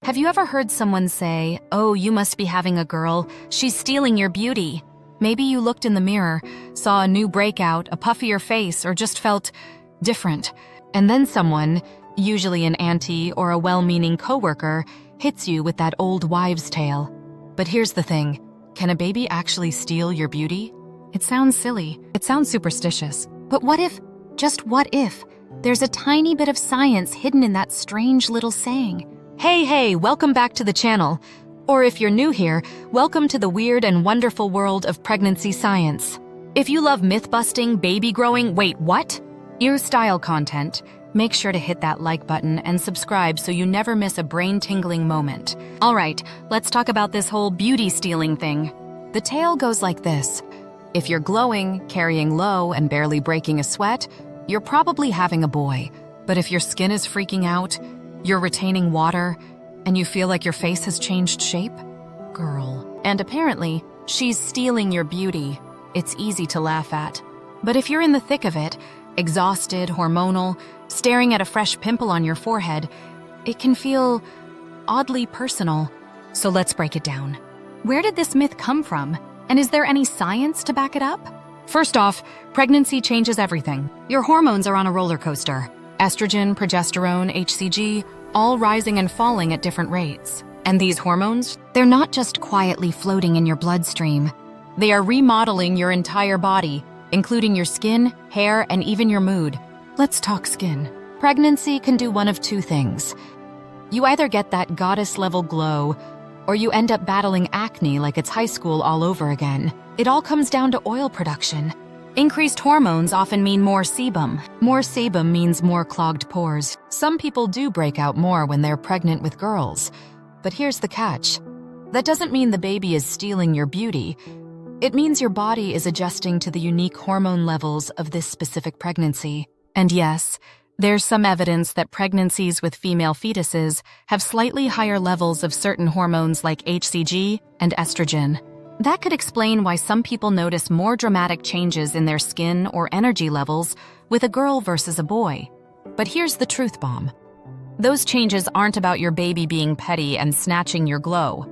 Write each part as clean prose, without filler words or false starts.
Have you ever heard someone say, "Oh, you must be having a girl. She's stealing your beauty"? Maybe you looked in the mirror, saw a new breakout, a puffier face, or just felt different. And then someone, usually an auntie or a well-meaning coworker, hits you with that old wives' tale. But here's the thing. Can a baby actually steal your beauty? It sounds silly. It sounds superstitious. But what if, just what if, there's a tiny bit of science hidden in that strange little saying? Hey, welcome back to the channel. Or if you're new here, welcome to the weird and wonderful world of pregnancy science. If you love myth-busting, baby growing, wait, what? Ear-style content, make sure to hit that like button and subscribe so you never miss a brain-tingling moment. All right, let's talk about this whole beauty-stealing thing. The tale goes like this. If you're glowing, carrying low, and barely breaking a sweat, you're probably having a boy. But if your skin is freaking out, you're retaining water, and you feel like your face has changed shape? Girl. And apparently, she's stealing your beauty. It's easy to laugh at. But if you're in the thick of it, exhausted, hormonal, staring at a fresh pimple on your forehead, it can feel oddly personal. So let's break it down. Where did this myth come from? And is there any science to back it up? First off, pregnancy changes everything. Your hormones are on a roller coaster. Estrogen, progesterone, HCG, all rising and falling at different rates. And these hormones, they're not just quietly floating in your bloodstream. They are remodeling your entire body, including your skin, hair, and even your mood. Let's talk skin. Pregnancy can do one of two things. You either get that goddess-level glow, or you end up battling acne like it's high school all over again. It all comes down to oil production. Increased hormones often mean more sebum. More sebum means more clogged pores. Some people do break out more when they're pregnant with girls. But here's the catch. That doesn't mean the baby is stealing your beauty. It means your body is adjusting to the unique hormone levels of this specific pregnancy. And yes, there's some evidence that pregnancies with female fetuses have slightly higher levels of certain hormones like HCG and estrogen. That could explain why some people notice more dramatic changes in their skin or energy levels with a girl versus a boy. But here's the truth bomb. Those changes aren't about your baby being petty and snatching your glow.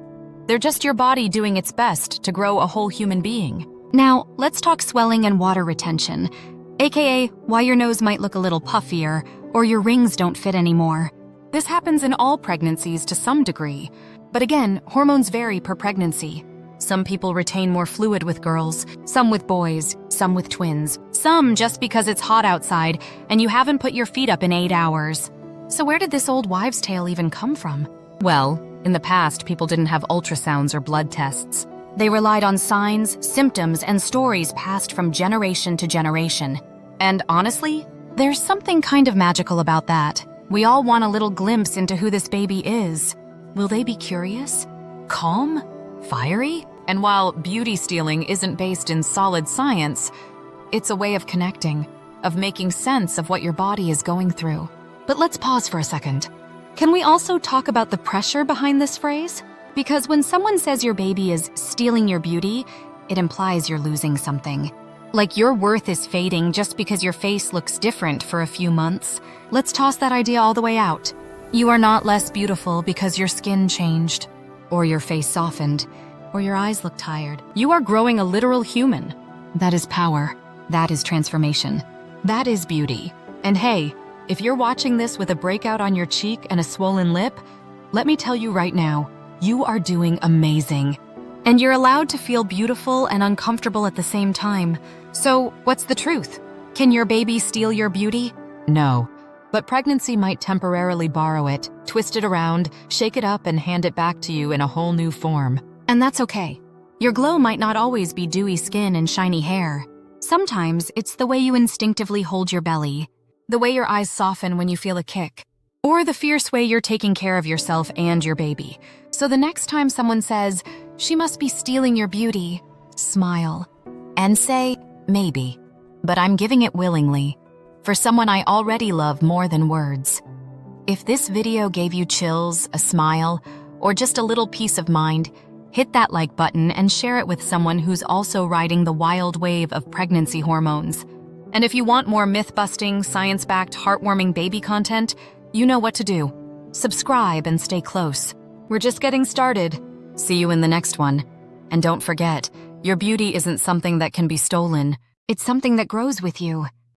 They're just your body doing its best to grow a whole human being. Now, let's talk swelling and water retention, aka why your nose might look a little puffier or your rings don't fit anymore. This happens in all pregnancies to some degree. But again, hormones vary per pregnancy. Some people retain more fluid with girls, some with boys, some with twins, some just because it's hot outside and you haven't put your feet up in 8 hours. So where did this old wives' tale even come from? Well, in the past, people didn't have ultrasounds or blood tests. They relied on signs, symptoms, and stories passed from generation to generation. And honestly, there's something kind of magical about that. We all want a little glimpse into who this baby is. Will they be curious? Calm? Fiery? And while beauty stealing isn't based in solid science, it's a way of connecting, of making sense of what your body is going through. But let's pause for a second. Can we also talk about the pressure behind this phrase? Because when someone says your baby is stealing your beauty, it implies you're losing something. Like your worth is fading just because your face looks different for a few months. Let's toss that idea all the way out. You are not less beautiful because your skin changed, or your face softened, or your eyes look tired. You are growing a literal human. That is power. That is transformation. That is beauty. And hey, if you're watching this with a breakout on your cheek and a swollen lip, let me tell you right now, you are doing amazing. And you're allowed to feel beautiful and uncomfortable at the same time. So, what's the truth? Can your baby steal your beauty? No. But pregnancy might temporarily borrow it, twist it around, shake it up, and hand it back to you in a whole new form. And that's okay. Your glow might not always be dewy skin and shiny hair. Sometimes it's the way you instinctively hold your belly, the way your eyes soften when you feel a kick, or the fierce way you're taking care of yourself and your baby. So the next time someone says, "She must be stealing your beauty," smile and say, "Maybe, but I'm giving it willingly, for someone I already love more than words." If this video gave you chills, a smile, or just a little peace of mind, hit that like button and share it with someone who's also riding the wild wave of pregnancy hormones. And if you want more myth-busting, science-backed, heartwarming baby content, you know what to do. Subscribe and stay close. We're just getting started. See you in the next one. And don't forget, your beauty isn't something that can be stolen. It's something that grows with you.